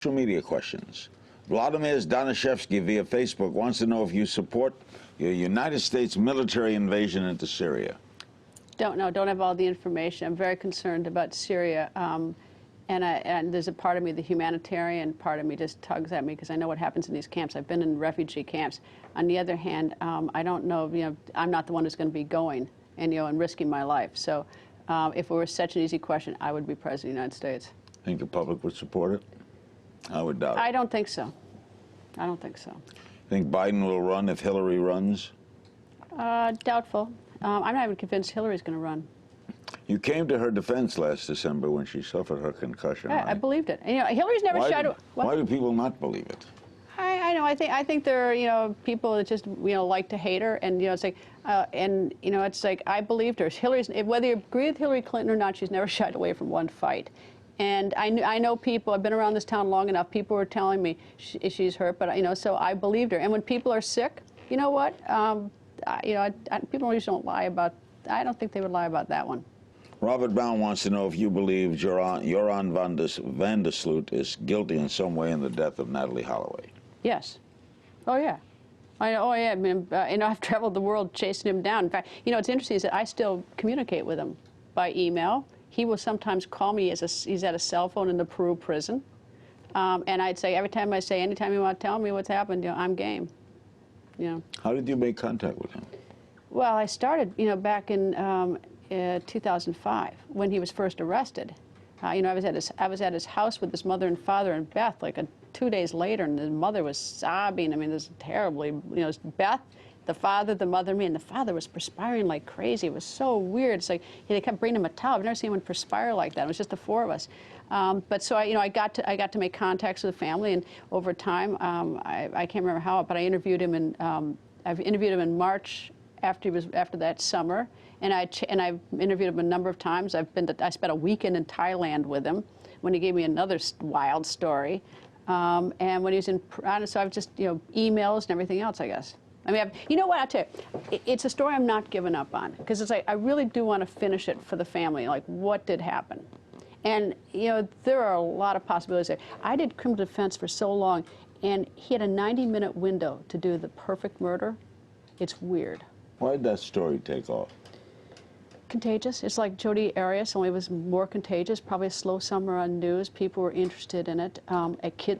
Social media questions. Vladimir Danishevsky via Facebook wants to know if you support your United States military invasion into Syria. Don't know. Don't have all the information. I'm very concerned about Syria. And there's a part of me, the humanitarian part of me just tugs at me because I know what happens in these camps. I've been in refugee camps. On the other hand, I don't know, I'm not the one who's going to be going and risking my life. So if it were such an easy question, I would be President of the United States. Think the public would support it? I would doubt it. I don't think so. I don't think so. Think Biden will run if Hillary runs? Doubtful. I'm not even convinced Hillary's going to run. You came to her defense last December when she suffered her concussion. I believed it. Hillary's never shied away. Why do people not believe it? I know. I think there are people that just like to hate her, and it's like it's like I believed her. Hillary's, whether you agree with Hillary Clinton or not, she's never shied away from one fight. And I know people. I've been around this town long enough. People were telling me she's hurt, but so I believed her. And when people are sick, you know what? People usually don't lie about. I don't think they would lie about that one. Robert Brown wants to know if you believe Joran van der Sloot is guilty in some way in the death of Natalie Holloway. Yes. Oh yeah. Oh yeah. I mean, I've traveled the world chasing him down. In fact, what's interesting is that I still communicate with him by email. He will sometimes call me. He's at a cell phone in the Peru prison, and I'd say every time I say, anytime you want to tell me what's happened, I'm game. How did you make contact with him? Well, I started, back in 2005 when he was first arrested. I was at his house with his mother and father and Beth 2 days later, and his mother was sobbing. I mean, this is terribly, Beth, the father, the mother, me, and the father was perspiring like crazy. It was so weird. It's like they kept bringing him a towel. I've never seen anyone perspire like that. It was just the four of us. But so I got to make contacts with the family, and over time, I can't remember how, but I interviewed him in March after that summer, and I've interviewed him a number of times. I spent a weekend in Thailand with him when he gave me another wild story, and when he was in, so I've just emails and everything else, I guess. I mean, you know what, I'll tell you, it's a story I'm not giving up on, because it's like, I really do want to finish it for the family, like what did happen? And, there are a lot of possibilities there. I did criminal defense for so long, and he had a 90-minute window to do the perfect murder. It's weird. Why did that story take off? Contagious. It's like Jodi Arias, only it was more contagious. Probably a slow summer on news. People were interested in it.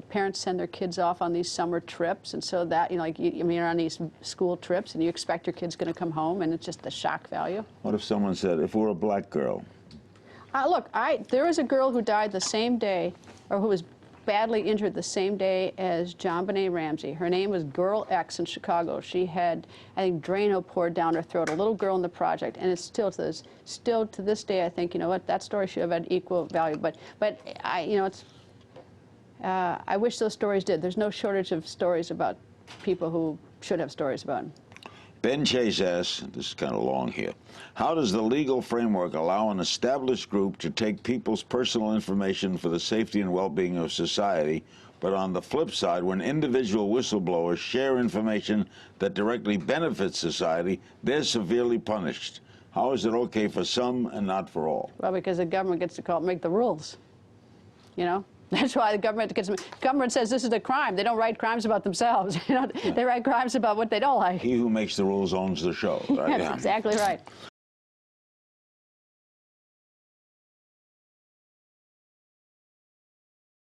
Parents send their kids off on these summer trips, and so that you're on these school trips, and you expect your kid's going to come home, and it's just the shock value. What if someone said, if we're a black girl? Look, there was a girl who died the same day, or who was badly injured the same day as John Benet Ramsey. Her name was Girl X in Chicago. She had, I think, Drano poured down her throat, a little girl in the project, and it's still to this day, I think, that story should have had equal value. But I wish those stories did. There's no shortage of stories about people who should have stories about them. Ben Chase asks, this is kind of long here, how does the legal framework allow an established group to take people's personal information for the safety and well-being of society, but on the flip side, when individual whistleblowers share information that directly benefits society, they're severely punished? How is it okay for some and not for all? Well, because the government gets to make the rules, That's why the government says this is a crime. They don't write crimes about themselves. They write crimes about what they don't like. He who makes the rules owns the show. Right? That's exactly right.